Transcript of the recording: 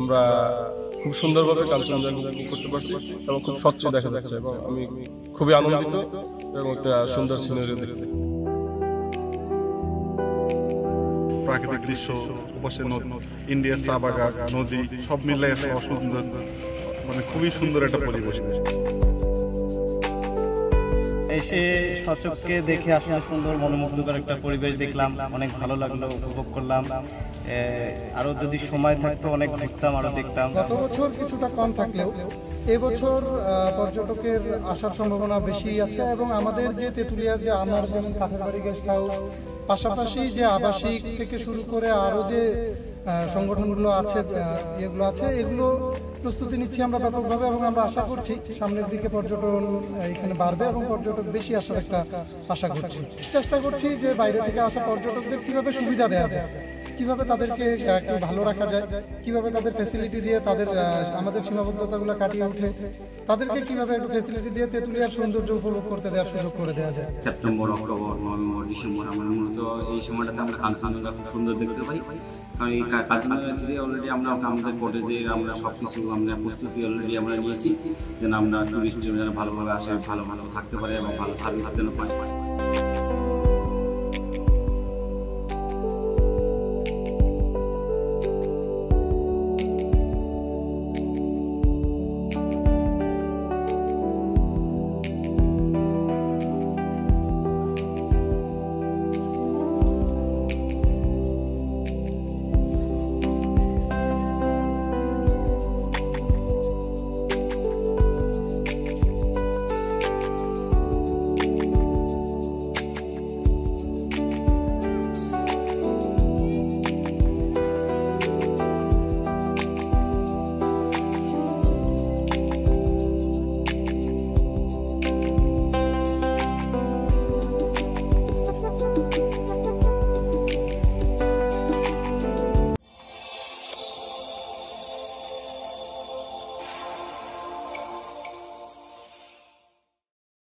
আমরা খুব সুন্দরভাবে কাঞ্চনজঙ্ঘা উপভোগ করতে পারছি এবং খুব স্বচ্ছ দেখা যাচ্ছে এবং আমি খুবই আনন্দিত এবং একটা সুন্দর সিনারি দেখতে। প্রাকৃতিক দৃশ্য, উপাসে ইন্ডিয়ার চা বাগান, নদী সব মিলে সুন্দর, মানে খুবই সুন্দর একটা পরিবেশ। এসে সচক্ষে দেখে আসলে সুন্দর মনোমুগ্ধকর একটা পরিবেশ দেখলাম, অনেক ভালো লাগলো, উপভোগ করলাম। আরো যদি সময় থাকতো অনেক ঘুরতাম, আরো দেখতাম। গত বছর কিছুটা কম থাকলেও এবছর পর্যটকের আসার সম্ভাবনা বেশি আছে এবং আমাদের যে তেঁতুলিয়ার যে আমার যেমন কাঠের বাড়ি গেস্ট হাউস, পাশাপাশি যে আবাসিক থেকে শুরু করে আরও যে সংগঠনগুলো আছে এগুলো প্রস্তুতি নিচ্ছি আমরা ব্যাপকভাবে এবং আমরা আশা করছি সামনের দিকে পর্যটন এখানে বাড়বে এবং পর্যটক বেশি আসার একটা আশা করছি। চেষ্টা করছি যে বাইরে থেকে আসা পর্যটকদের কিভাবে সুবিধা দেওয়া যায়, কিভাবে তাদেরকে একটু ভালো রাখা যায়, কিভাবে তাদের ফ্যাসিলিটি দিয়ে তাদের আমাদের সীমাবদ্ধতাগুলো কাটিয়ে উঠে তাদেরকে কিভাবে একটু ফ্যাসিলিটি দিয়ে তেঁতুলিয়ার সৌন্দর্য উপভোগ করতে দেওয়ার সুযোগ করে দেওয়া যায়। সেপ্টেম্বর, অক্টোবর, নভেম্বর, ডিসেম্বর আমরা মূলত এই সময়টাতে আমরা কাঞ্চনজঙ্ঘা খুব সুন্দর দেখতে পাই। কারণ এই কাঞ্চনজঙ্ঘা ঘিরে অলরেডি আমরা আমাদের কটেজের আমরা সব কিছু আমরা প্রস্তুতি অলরেডি আমরা নিয়েছি, যেন আমরা টুরিস্ট যেন ভালোভাবে আসে, ভালো থাকতে পারে এবং ভালো সার্ভিস যেন পাই।